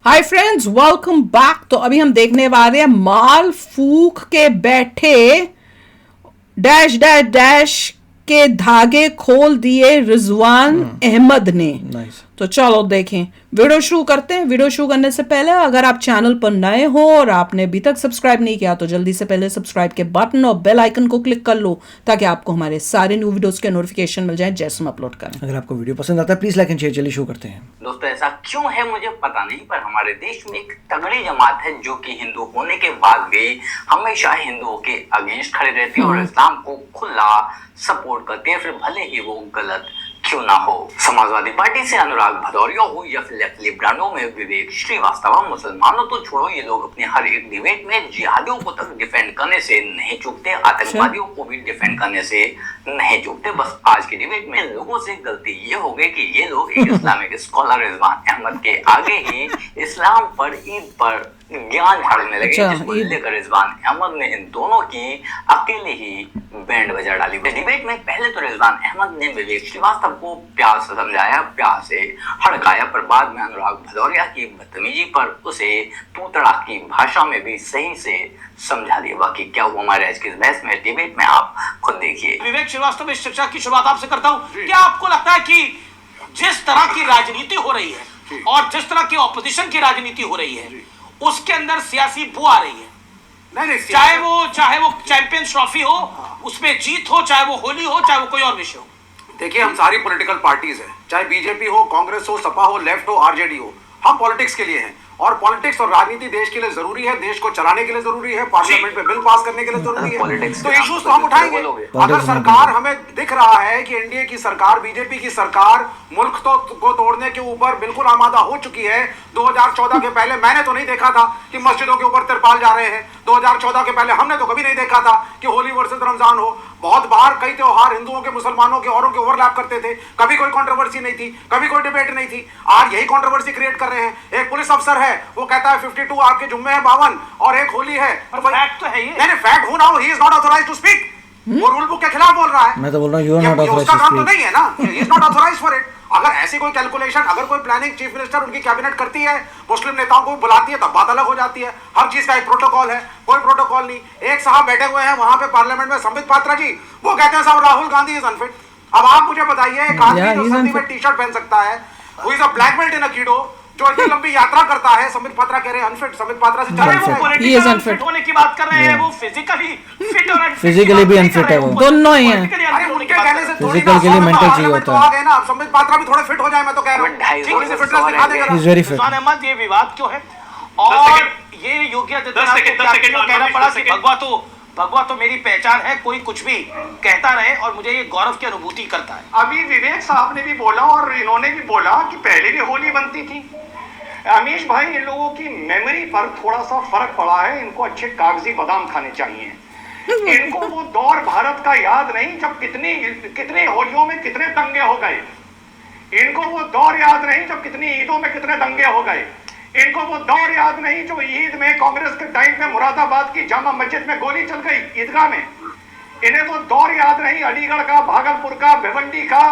Hi friends, welcome back. तो अभी हम देखने वाले हैं माल फूक के बैठे डैश डैश डैश के धागे खोल दिए रिजवान अहमद ने। तो चलो देखें, वीडियो शुरू करते हैं। वीडियो शुरू करने से पहले अगर आप चैनल पर नए हो और आपने अभी तक सब्सक्राइब नहीं किया तो जल्दी से पहले सब्सक्राइब के बटन और बेल आइकन को क्लिक कर लो ताकि आपको हमारे सारे न्यू वीडियोस के नोटिफिकेशन मिल जाए जैसे हम अपलोड करें। अगर आपको वीडियो पसंद आता है प्लीज लाइक एंड शेयर। चलिए शुरू करते हैं। दोस्तों, ऐसा क्यों है मुझे पता नहीं, पर हमारे देश में एक तगड़ी जमात है जो कि हिंदू होने के बाद भी हमेशा हिंदुओं के अगेंस्ट खड़े रहती है और इस्लाम को खुला सपोर्ट करते हैं, फिर भले ही वो गलत क्यों ना हो। समाजवादी पार्टी से अनुराग भदौरिया हो या फिर लेफ्ट लिबरलों में विवेक श्रीवास्तव, मुसलमानों तो छोड़ो, ये लोग अपने हर एक डिबेट में जिहादियों को तक डिफेंड करने से नहीं चूकते, आतंकवादियों को भी डिफेंड करने से नहीं चूकते। बस आज के डिबेट में लोगों से गलती ये हो गई कि ये लोग एक इस्लामिक स्कॉलर रिजवान अहमद के आगे ही इस्लाम पर, ईद पर ज्ञान झाड़ने लगे, जिसको लेकर रिजवान अहमद ने इन दोनों की अकेले ही बैंड बजा डाली। डिबेट में पहले तो रिजवान अहमद ने विवेक श्रीवास्तव को प्यार से समझाया, प्यार से हड़काया, पर बाद में अनुराग भदौरिया की बदतमीजी पर उसे तूतड़ा की भाषा में भी सही से समझा दिया। बाकी क्या हुआ हमारे आज की बहस में, डिबेट में, आप खुद देखिए। विवेक श्रीवास्तव, इस चर्चा की शुरुआत आपसे करता हूं। क्या आपको लगता है कि जिस तरह की राजनीति हो रही है और जिस तरह की ऑपोजिशन की राजनीति हो रही है उसके अंदर सियासी बू आ रही है? नहीं, चाहे वो चैंपियंस ट्रॉफी हो, उसमें जीत हो, चाहे वो होली हो, चाहे वो कोई और विषय हो। देखिए, हम सारी पॉलिटिकल पार्टीज हैं, चाहे बीजेपी हो, कांग्रेस हो, सपा हो, लेफ्ट हो, आरजेडी हो, हम पॉलिटिक्स के लिए हैं और पॉलिटिक्स और राजनीति देश के लिए जरूरी है, देश को चलाने के लिए जरूरी है, पार्लियामेंट में बिल पास करने के लिए जरूरी है। तो इश्यूज तो हम उठाएंगे। अगर सरकार, हमें दिख रहा है कि एनडीए की सरकार, बीजेपी की सरकार मुल्क को तोड़ने के ऊपर बिल्कुल आमादा हो चुकी है। 2014 के पहले मैंने तो नहीं देखा था कि मस्जिदों के ऊपर तिरपाल जा रहे हैं। 2014 के पहले हमने तो कभी नहीं देखा था कि होली वर्सेस रमजान हो। बहुत बार कई त्योहार हिंदुओं के, मुसलमानों के, औरों के ओवरलैप करते थे, कभी कोई कंट्रोवर्सी नहीं थी, कभी कोई डिबेट नहीं थी। आज यही कंट्रोवर्सी क्रिएट कर रहे हैं। एक पुलिस अफसर है, वो कहता है 52 आपके जुम्मे हैं 52 और एक होली है। फैक्ट तो है ये। नहीं, फैक्ट हूं ना, he is not authorised to speak. वो रूल बुक के खिलाफ बोल रहा है। मैं तो बोल रहा हूं you are not authorised to to speak. तो नहीं है ना, he is not authorised for it. अगर ऐसी कोई कैलकुलेशन, अगर कोई प्लानिंग चीफ मिनिस्टर उनकी कैबिनेट करती है, मुस्लिम नेताओं को बुलाती है, तब बात अलग हो जाती है। हर चीज का एक प्रोटोकॉल है, कोई प्रोटोकॉल नहीं। एक साहब बैठे हुए हैं वहां पे पार्लियामेंट में, संबित पात्रा जी, वो कहते हैं साहब राहुल गांधी इज अनफिट। अब आप मुझे बताइए, एक आदमी जो सर्दी में टी शर्ट पहन सकता है, who is a black belt in aikido, जो इतनी लंबी यात्रा करता है, संबित पात्रा कह रहे हैं अनफिट। संबित पात्रा से पॉलिटिकल होने की बात कर रहे हैं, वो फिजिकली फिट और फिजिकली भी अनफिट है, वो दोनों ही हैं। अरे उनके कहने से थोड़ी फिजिकल के लिए मेंटल चाहिए होता है। आ गए ना, अब संबित पात्रा भी थोड़े फिट हो जाए, मैं तो कह रहा हूं। थोड़ी सी फिटनेस दिखा देगा। He is very fit. Rizwan Ahmed, ये विवाद क्यों है और ये योगी आदित्यनाथ को क्यों कहना पड़ा कि भगवा तो मेरी पहचान है, कोई कुछ भी कहता रहे और मुझे ये गौरव की अनुभूति करता है? अभी विवेक साहब ने भी बोला और इन्होंने भी बोला कि पहले भी होली बनती थी। अमीश भाई, इन लोगों की मेमोरी पर थोड़ा सा फर्क पड़ा है। इनको अच्छे कागजी बादाम खाने चाहिए। इनको वो दौर भारत का याद नहीं जब कितनी होलियों में कितने दंगे हो गए। इनको वो दौर याद नहीं जब कितनी ईदों में कितने दंगे हो गए। इनको वो दौर याद नहीं जो ईद में कांग्रेस के टाइम में मुरादाबाद की जामा मस्जिद में गोली चल गई ईदगाह में। इन्हें वो दौर याद नहीं अलीगढ़ का, भागलपुर का, भिवंडी का,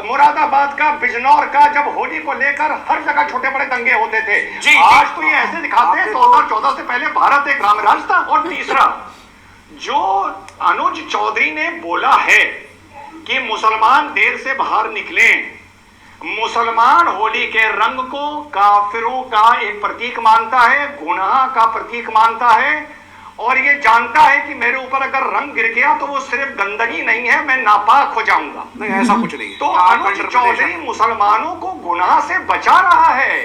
मुरादाबाद का, बिजनौर का, जब होली को लेकर हर जगह छोटे बड़े दंगे होते थे। आज तो ये ऐसे दिखाते हैं 2014 से पहले भारत एक रामराज था। और तीसरा, जो अनुज चौधरी ने बोला है कि मुसलमान देर से बाहर निकले, मुसलमान होली के रंग को काफिरों का एक प्रतीक मानता है, गुनाह का प्रतीक मानता है और ये जानता है कि मेरे ऊपर अगर रंग गिर गया तो वो सिर्फ गंदगी नहीं है, मैं नापाक हो जाऊंगा। नहीं, ऐसा कुछ नहीं। तो अनुज चौधरी मुसलमानों को गुनाह से बचा रहा है।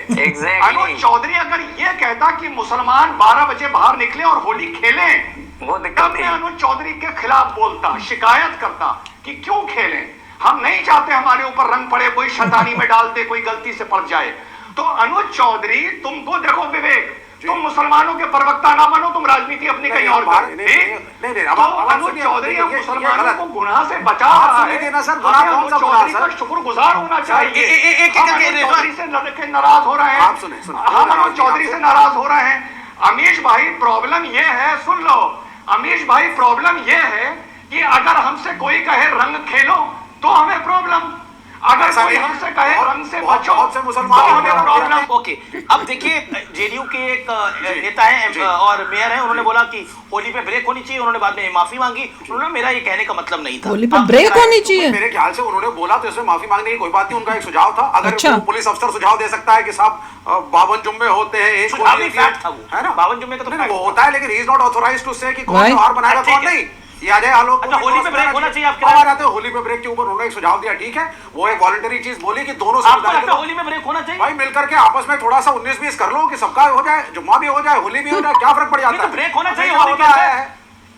अनुज चौधरी अगर ये कहता कि मुसलमान 12 बजे बाहर निकले और होली खेलें, तब मैं अनुज चौधरी के खिलाफ बोलता, शिकायत करता कि क्यों खेलें, हम नहीं चाहते हमारे ऊपर रंग पड़े, कोई शैतानी में डालते, कोई गलती से पड़ जाए। तो अनुज चौधरी, तुमको देखो विवेक, तुम मुसलमानों के प्रवक्ता ना बनो, तुम राजनीति अपनी कहीं और करो। अनुज चौधरी मुसलमानों को गुनाह से बचा रहा है। अनुज चौधरी का शुक्रगुजार होना चाहिए। चौधरी से नाराज हो रहे हैं, हम अनुज चौधरी से नाराज हो रहे हैं। अमीश भाई, प्रॉब्लम ये है, सुन लो अमीश भाई, प्रॉब्लम ये है कि अगर हमसे कोई कहे रंग खेलो तो हमें प्रॉब्लम, अगर ऐसा नहीं रंग से कहे, रंग से बहुत बचो। बहुत से मुसलमान तो होने हमें प्रॉब्लम। ओके, अब देखिए जेडीयू के एक नेता है और मेयर है, उन्होंने बोला कि होली पे ब्रेक होनी चाहिए। उन्होंने बाद में माफी मांगी। उन्होंने मेरा ये कहने का मतलब नहीं था। होली पे ब्रेक होनी चाहिए। मेरे ख्याल से उन्होंने बोला तो इसमें माफी मांगने की कोई बात नहीं, उनका एक सुझाव था। अगर अच्छा। वो पुलिस अफसर सुझाव दे सकता है कि साहब 52 जुम्मे होते हैं, एक सुझाव नहीं, होली फैक्ट था वो। है ना, 52 जुम्मे का तो नहीं, फैक्ट वो होता है, लेकिन he is not authorised to say कि कौन Right. त्योहार बनाएगा ठीक कौन है। नहीं। ये आ जाए आलोक अच्छा, होली पे ब्रेक होना चाहिए आपके और राय? आते हैं होली पे ब्रेक के ऊपर उन्होंने एक सुझाव दिया, ठीक है, वो एक वॉलंटरी चीज बोली कि दोनों आपको समुदाय के लगता है लोग होली में ब्रेक होना चाहिए? भाई मिलकर के आपस में थोड़ा सा 19-20 कर लो कि सबका हो जाए, जुम्मा भी हो जाए, होली भी हो जाए, क्या फर्क पड़ जाता नहीं है? तो ब्रेक होना चाहिए, हमेशा होली होता के है।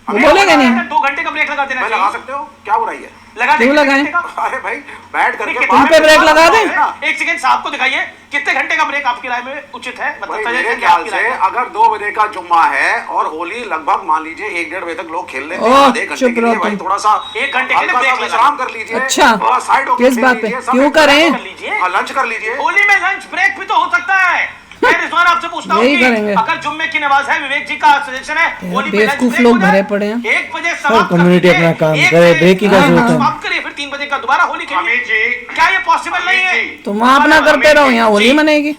वो बोलेगा नहीं। 2 घंटे का ब्रेक लगा देना भाई चाहिए। लगा सकते हो, क्या बुराई है? लगा क्यों देंगे लगाएं? घंटे का? अरे भाई बैठ करके कितने बाहर- पे ब्रेक लगा दें? एक सेकंड साहब को दिखाइए, कितने घंटे का ब्रेक आपकी राय में उचित है? भाई मतलब मेरे सजेशन ख्याल आपकी से राय में। अगर 2 बजे का जुम्मा है और होली लगभग मान लीजिए 1-1.5 बजे तक लोग खेल लेते हैं, ओह, आधे घंटे चुप के रहो लिए भाई तुम। थोड़ा सा 1 घंटे के लिए हल्का सा ब्रेक विश्राम कर लीजिए। अच्छा, थोड़ा साइड होकर किस खेल बात पे? लीजिए, सब क्यों एक करें? कर लीजिए। हाँ, लंच कर लीजिए। होली में लंच ब्रेक भी तो हो सकता है। मैं रिजवान आपसे पूछता हूँ यही कि करेंगे। अगर जुम्मे की नमाज है, विवेक जी का सजेशन है होली पे लंच बेवकूफ ब्रेक लोग हो जाए, भरे पड़े हैं। 1 बजे समाप्त कर कम्युनिटी दीजिए, अपना काम 1 करे, से ब्रेक की क्या जरूरत है? समाप्त करिए, फिर 3 बजे का दोबारा होली खेलिए। अमित जी, क्या ये पॉसिबल नहीं है? तुम अपना करते रहो, यहाँ होली मनेगी।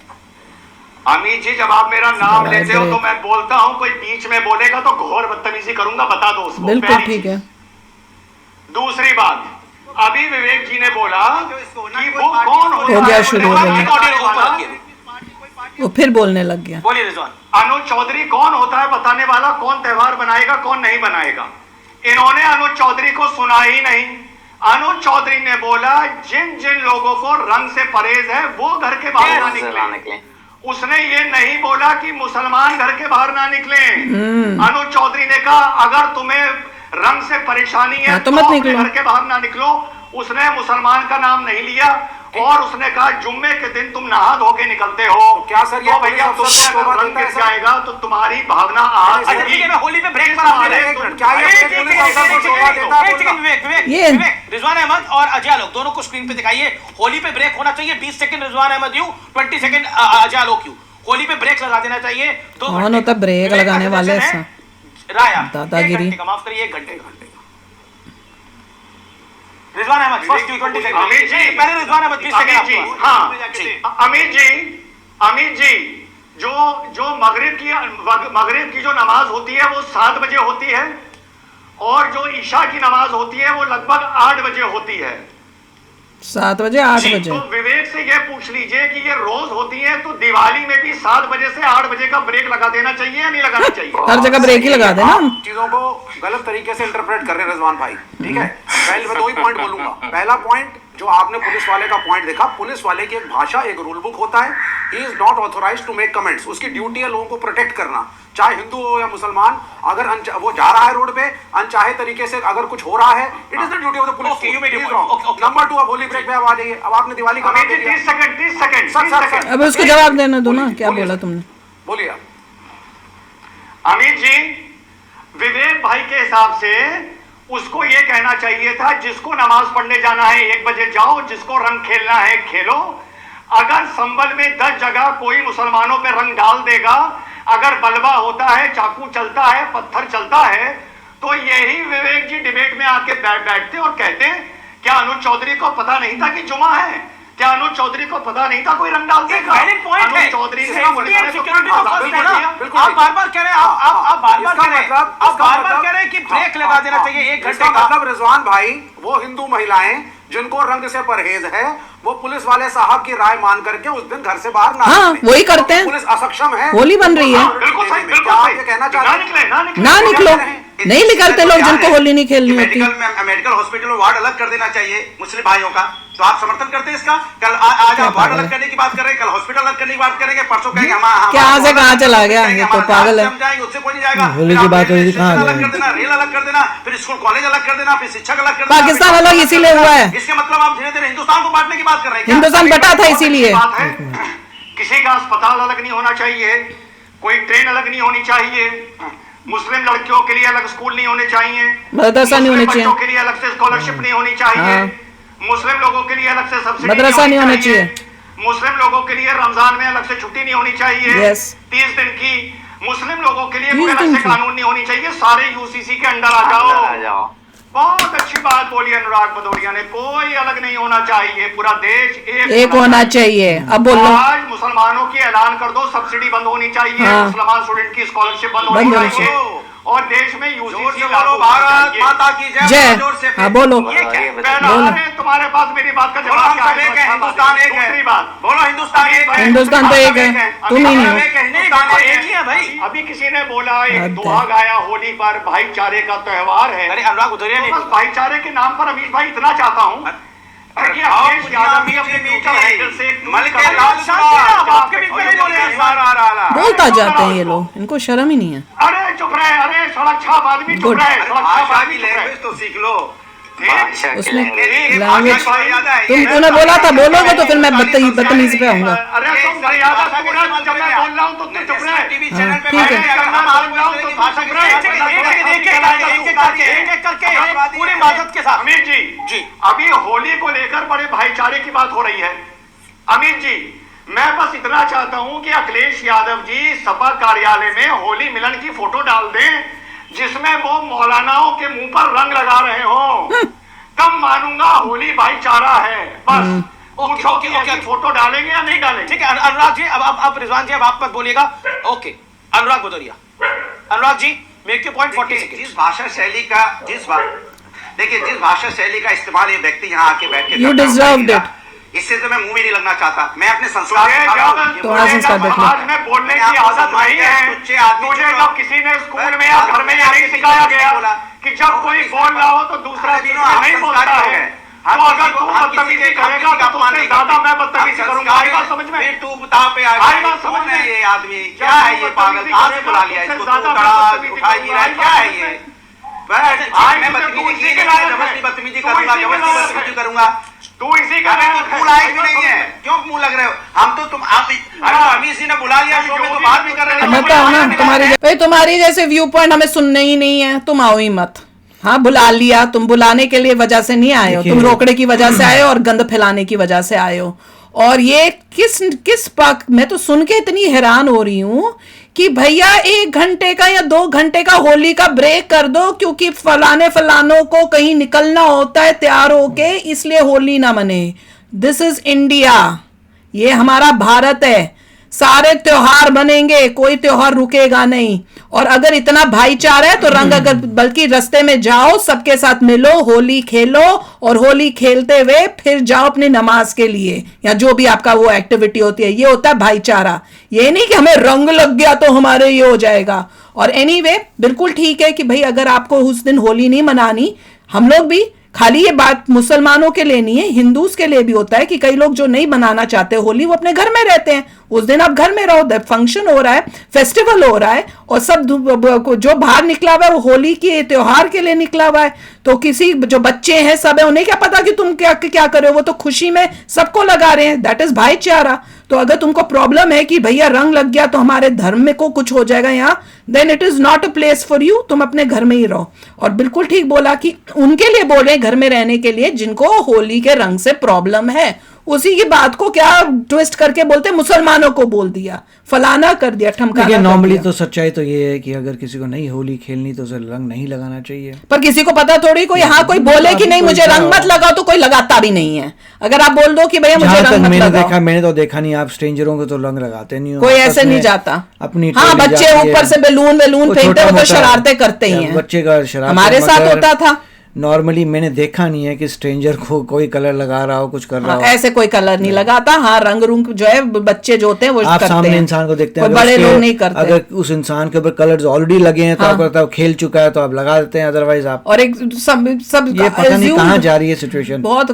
अमित जी जब आप मेरा नाम ब्रेक। लेते हो तो मैं बोलता हूँ, कोई बीच में बोलेगा तो घोर बदतमीजी करूंगा, बता दो उसको। बिल्कुल पहली ठीक चीज। है। दूसरी बात, अभी विवेक जी ने बोला कि वो कौन होता हो गया है शुरू, हो बताने गया। वाला? वो फिर बोलने लग गया। बोलिए रिजवान। अनुज चौधरी कौन होता है बताने वाला, कौन त्योहार बनाएगा कौन नहीं बनाएगा? इन्होंने अनुज चौधरी को सुना ही नहीं। अनुज चौधरी ने बोला जिन जिन लोगों को रंग से परहेज है वो घर के बाहर ना निकले। उसने ये नहीं बोला कि मुसलमान घर के बाहर ना निकले। अनुज चौधरी ने कहा अगर तुम्हें रंग से परेशानी है हाँ, तो तो मत अपने निकलो। घर के बाहर ना निकलो। उसने मुसलमान का नाम नहीं लिया और उसने कहा जुम्मे के दिन तुम नहा धो के निकलते हो। क्या सर ये तो भैया पुलिस अफसर तुम को अगर तोबा रंग देता है गिर सर? जाएगा तो तुम्हारी भावना आज अच्छा ठीक है, मैं होली पे ब्रेक पर अरे, आपके एक मिनट, क्या ये एक पुलिस सेकंड, अफसर को एक तोबा सेकंड, देता है एक सेकंड, बोलना? विवेक ये- विवेक रिजवान अहमद और अजय आलोक दोनों को स्क्रीन पे दिखाइए। होली पे ब्रेक होना चाहिए। 20 second Rizwan Ahmed you, 20 second Ajay Alok you. Holi पे ब्रेक लगा देना चाहिए। 2 कौन घंटे होता का। ब्रेक विवेक का लगाने वाले suggestion ऐसा? है, राया दादागिरी। 1 घंटे का, माफ करिए 1 घंटे का। Rizwan Ahmad first 20 second. अमित जी, पहले रिजवान अहमद 20 अमित जी, सेकंड। हाँ अमित जी जो मगरिब की जो नमाज होती है वो 7 बजे होती है और जो ईशा की नमाज होती है वो लगभग 8 बजे होती है। 7 बजे 8 जी, बजे। तो विवेक से ये पूछ लीजिए कि ये रोज होती है तो दिवाली में भी 7 बजे से 8 बजे का ब्रेक लगा देना चाहिए या नहीं लगाना चाहिए? हर जगह ब्रेक ही लगा देना। आप चीजों को गलत तरीके से इंटरप्रेट कर रहे हैं रिजवान भाई, ठीक है? पहले मैं 2 ही पॉइंट बोलूंगा। पहला पॉइंट जो आपने पुलिस वाले का पॉइंट देखा, पुलिस वाले की एक भाषा, एक रूल बुक होता है। He is not authorised to make comments. उसकी ड्यूटी है लोगों को प्रोटेक्ट करना, चाहे हिंदू हो या मुसलमान। अगर वो जा रहा है रोड पे अनचाहे तरीके से, अगर कुछ हो रहा है, it is the duty of the police. Okay, you made your point. Okay. Number 2, अब होली ब्रेक पे अब आ जाइए। अब आपने दिवाली का नाम अमित ले जी लिया। 30 सेकंड सर, अब उसको जवाब देना दो ना, क्या बोलिए बोला सर। तुमने? बोलिए आप। अमित जी, विवेक भाई के हिसाब से उसको ये कहना चाहिए था जिसको नमाज पढ़ने जाना है 1 बजे जाओ, जिसको रंग खेलना है खेलो। अगर संभल में 10 जगह कोई मुसलमानों पे रंग डाल देगा, अगर बलवा होता है, चाकू चलता है, पत्थर चलता है, तो यही विवेक जी डिबेट में आके बैठते और कहते क्या अनुज चौधरी को पता नहीं था कि जुमा है? क्या अनुज चौधरी को पता नहीं था कोई रंग डाल देगा? वैलिड पॉइंट है। अनुज चौधरी ने सेफ्टी एंड सिक्योरिटी तो फर्स्ट है ना। बिल्कुल आप बार-बार कह रहे हैं, आप बार-बार इसका कह रहे हैं, मतलब- आप इसका बार-बार मतलब- कह रहे हैं कि ब्रेक लगा देना चाहिए 1 घंटे इसका का। मतलब रिजवान भाई, वो हिंदू महिलाएं जिनको रंग से परहेज है, वो पुलिस वाले साहब की राय मान करके उस दिन घर से बाहर ना हाँ, निकलें। वही करते हैं। पुलिस असक्षम है, होली बन रही है। बिल्कुल सही, बिल्कुल क्या आप सही। ये कहना ना चाहते हैं? निकले ना निकलो, नहीं निकलते लोग जिनको होली नहीं खेलनी होती। मेडिकल हॉस्पिटल में वार्ड अलग कर देना चाहिए मुस्लिम भाइयों का। तो आप समर्थन करते हैं इसका? कल आज आप वार्ड अलग करने की बात कर रहे हैं, कल हॉस्पिटल अलग करने की बात करेंगे, परसों कहेंगे हम क्या से कहाँ चला गया, ये तो पागल है। हम जाएंगे, उससे कोई नहीं जाएगा। होली की बात हुई थी, कहाँ अलग गए? कर देना, रेल अलग कर देना, फिर स्कूल कॉलेज अलग कर देना, फिर शिक्षक अलग कर देना, पाकिस्तान फिर अलग इसीलिए हुआ है। इसके मतलब आप धीरे धीरे हिंदुस्तान को बांटने की बात कर रहे हैं क्या? हिंदुस्तान बटा था इसीलिए। बात है, किसी का अस्पताल अलग नहीं होना चाहिए, कोई ट्रेन अलग नहीं होनी चाहिए, मुस्लिम लड़कियों के लिए अलग स्कूल नहीं होने चाहिए, मदरसा नहीं होने मुस्लिम चाहिए। बच्चों के लिए अलग से स्कॉलरशिप नहीं होनी चाहिए, हाँ। मुस्लिम लोगों के लिए अलग से सब्सिडी मदरसा नहीं होना मुस्लिम लोगों के लिए रमजान में अलग से छुट्टी नहीं होनी चाहिए, Yes. 30 दिन की। मुस्लिम लोगों के लिए 30 कोई अलग दिन से की। कानून नहीं होनी चाहिए, सारे यूसीसी के अंडर आ जाओ। बहुत अच्छी बात बोली अनुराग भदौरिया ने, कोई अलग नहीं होना चाहिए, पूरा देश एक होना चाहिए। अब बोलो, आज मुसलमानों की ऐलान कर दो, सब्सिडी बंद होनी चाहिए, हाँ। मुसलमान स्टूडेंट की स्कॉलरशिप बंद बंद होनी होनी चाहिए, और देश में जोर यूजीसी से बोलो, भारत माता की जय, जय। जोर से हाँ बोलो, ये क्या है? बोलो। अरे तुम्हारे पास मेरी बात का बोलो, जवाब हम क्या सब एक है, हिंदुस्तान एक है। दूसरी बात, बोलो, हिंदुस्तान एक है। हिंदुस्तान तो एक है, तुम ही नहीं हो। हिंदुस्तान एक ही है भाई। अभी किसी ने बोला एक हद दोहा है। गाया होली पर, भाईचारे का त्योहार है। अरे अनुराग भदौरिया ने तो बस भाईचारे के नाम पर अमीश भाई इतना चाहता हूँ कि अखिलेश यादव भी अपने ट्विटर हैंडल से एक मल ट्वीट के कर लाल रहे सुना, हैं। आपके बीच में नहीं बोले। बोलता जाते हैं ये लोग, इनको शर्म ही नहीं है। अरे चुप रहे, अरे सड़क छाप आदमी चुप Good. रहे, सड़क छाप भाषा आदमी की चुप रहे। लैंग्वेज तो सीख लो। भाषा की उसमें लैंग्वेज। लैंग्वेज तूने बोला था बोलोगे तो फिर मैं बदतमीजी पे आऊंगा। अरे तुम मर्यादा तुरंत, जब मैं बोल रहा हूँ तो तुम चुप रहे। टीवी हाँ, चैनल पे ठीक है। बैठे, अगर हम बोल रहे हो तो भाषा की पूरी माजत के साथ अमित जी, अभी होली को लेकर बड़े भाईचारे की बात हो रही है। अमित जी, मैं बस इतना चाहता हूं कि अखिलेश यादव जी सपा कार्यालय में होली मिलन की फोटो डाल दें, जिसमें वो मौलानाओं के मुंह पर रंग लगा रहे हो, तब मानूंगा होली भाईचारा है। बस पूछो कि ऐसी फोटो डालेंगे या नहीं डालेंगे। ठीक है अनुराग जी, अब आप रिजवान जी, अब आप मत बोलिएगा। Okay Anurag Bhadauria, Anurag ji make your point 40 second. जिस भाषा शैली का देखिए जिस भाषा शैली का इस्तेमाल ये व्यक्ति यहाँ आके बैठ के You करता है, deserved it. इससे तो मैं मुंह भी नहीं लगना चाहता। मैं अपने संस्कार अरे से खा रहा हूँ। जब ये थोड़ा सा इसका देख लो। समाज में बोलने की आदत नहीं है, तुझे जब किसी ने स्कूल में या घर में ये नहीं सिखाया गया कि जब कोई बोल रहा हो तो दूसरा बीच में नहीं बोलता है, तो अगर तू बदतमीजी करेगा तो तुझसे ज्यादा मैं बदतमीजी करूंगा। आई बात समझ में? तू बता पे आई बात समझ में? ये आदमी क्या है, ये पागल कहाँ से बुला लिया इसको, तू खड़ा उठाई गिरा, क्या है ये? मैं बदतमीजी की नहीं, जबरदस्ती बदतमीजी करूंगा, जबरदस्ती बदतमीजी करूंगा। तू इसी का तू लायक भी नहीं है, क्यों मुंह लग रहे हो? हम तो तुम आप अभी इसी ने बुला लिया शो में तो बात भी कर रहे हैं। मत आओ ना, तुम्हारी जैसे व्यू पॉइंट हमें सुनने ही नहीं है, तुम आओ ही मत। हाँ बुला लिया, तुम बुलाने के लिए वजह से नहीं आए हो, तुम रोकड़े की वजह से आए हो और गंद फैलाने की वजह से आए हो। और ये किस पक, मैं तो सुन के इतनी हैरान हो रही हूँ कि भैया 1 घंटे का या 2 घंटे का होली का ब्रेक कर दो, क्योंकि फलानों को कहीं निकलना होता है तैयार होके, इसलिए होली ना मने। दिस इज इंडिया, ये हमारा भारत है, सारे त्योहार बनेंगे, कोई त्योहार रुकेगा नहीं। और अगर इतना भाईचारा है तो रंग, अगर बल्कि रास्ते में जाओ, सबके साथ मिलो, होली खेलो, और होली खेलते हुए फिर जाओ अपनी नमाज के लिए या जो भी आपका वो एक्टिविटी होती है। ये होता है भाईचारा, ये नहीं कि हमें रंग लग गया तो हमारे ये हो जाएगा। और एनीवे बिल्कुल ठीक है कि भाई अगर आपको उस दिन होली नहीं मनानी, हम लोग भी, खाली ये बात मुसलमानों के लिए नहीं है, हिंदूज के लिए भी होता है कि कई लोग जो नहीं मनाना चाहते होली, वो अपने घर में रहते हैं, उस दिन आप घर में रहो, फंक्शन हो रहा है, फेस्टिवल हो रहा है, और सब जो बाहर निकला हुआ है वो होली के त्योहार के लिए निकला हुआ है। तो किसी जो बच्चे हैं सब है, उन्हें क्या पता कि तुम क्या कर रहे हो, वो तो खुशी में सबको लगा रहे हैं, दैट इज भाईचारा। तो अगर तुमको प्रॉब्लम है कि भैया रंग लग गया तो हमारे धर्म में को कुछ हो जाएगा यहाँ, then it is not a place for you, तुम अपने घर में ही रहो। और बिल्कुल ठीक बोला कि उनके लिए बोले घर में रहने के लिए जिनको होली के रंग से प्रॉब्लम है, उसी की बात को क्या ट्विस्ट करके बोलते, मुसलमानों को बोल दिया, फलाना कर दिया, ठमकाना। नॉर्मली तो सच्चाई तो ये है कि अगर किसी को नहीं होली खेलनी तो उसे रंग नहीं लगाना चाहिए। पर किसी को पता थोड़ी, कोई हाँ कोई बोले कि नहीं मुझे रंग मत लगाओ तो कोई लगाता भी नहीं है। अगर आप बोल दो कि भैया मुझे रंग मत लगाओ, मैंने तो देखा नहीं, आप स्ट्रेंजरों को तो रंग लगाते नहीं हो, कोई ऐसे नहीं जाता अपनी। हाँ बच्चे ऊपर से बैलून फेंकते हो तो शरारते करते ही हैं, बच्चे का शरारत हमारे साथ होता था। नॉर्मली मैंने देखा नहीं है कि स्ट्रेंजर को कोई कलर लगा रहा हो, कुछ कर रहा हो। ऐसे कोई कलर नहीं लगाता। हाँ रंग जो है बच्चे जो होते हैं वो आप करते सामने हैं, इंसान को देखते हैं, बड़े लोग नहीं करते। अगर उस इंसान के ऊपर कलर्स ऑलरेडी लगे हैं तो आपको लगता है खेल चुका है तो आप लगा देते हैं, अदरवाइज आप। और एक सब ये पता नहीं कहाँ जा रही है सिचुएशन, बहुत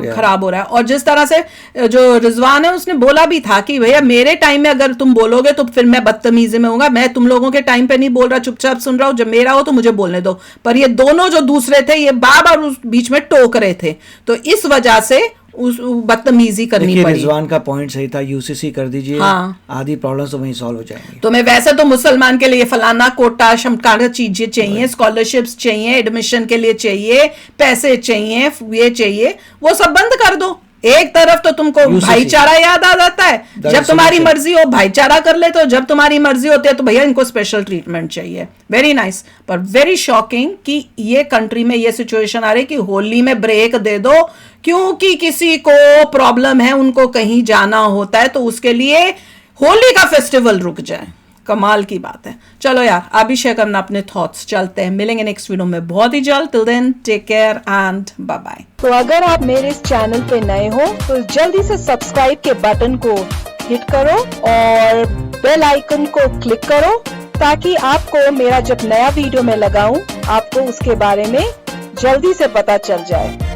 खराब हो रहा है। और जिस तरह से जो रिजवान है उसने बोला भी था कि भैया मेरे टाइम में अगर तुम बोलोगे तो फिर मैं बदतमीजी में होऊंगा, मैं तुम लोगों के टाइम पे नहीं बोल रहा, चुपचाप सुन रहा हूँ, जब मेरा हो तो मुझे बोलने दो। पर ये दोनों जो दूसरे थे ये बार-बार बीच में टोक रहे थे, तो इस वजह से उस बदतमीजी करनी पड़ी। रिजवान का पॉइंट सही था, यूसीसी कर दीजिए, हाँ। आधी प्रॉब्लम्स तो वहीं सॉल्व हो जाएंगी। तो मैं वैसे तो मुसलमान के लिए फलाना कोटा शमकाना चीजें चाहिए, स्कॉलरशिप्स चाहिए, एडमिशन के लिए चाहिए, पैसे चाहिए, ये चाहिए, वो सब बंद कर दो, एक तरफ तो तुमको UCC भाईचारा याद आ जाता है, जब तुम्हारी मर्जी हो भाईचारा कर लेते हो, जब तुम्हारी मर्जी होती है तो भैया इनको स्पेशल ट्रीटमेंट चाहिए। वेरी नाइस, पर वेरी शॉकिंग कि ये कंट्री में ये सिचुएशन आ रही कि होली में ब्रेक दे दो, क्योंकि किसी को प्रॉब्लम है, उनको कहीं जाना होता है, तो उसके लिए होली का फेस्टिवल रुक जाए। कमाल की बात है। चलो यार, आप भी शेयर करना अपने थॉट्स। चलते हैं, मिलेंगे नेक्स्ट वीडियो में बहुत ही जल्द। Till then take care and bye bye. तो अगर आप मेरे इस चैनल पे नए हो तो जल्दी से सब्सक्राइब के बटन को हिट करो और बेल आइकन को क्लिक करो, ताकि आपको मेरा जब नया वीडियो मैं लगाऊं आपको उसके बारे में जल्दी से पता चल जाए।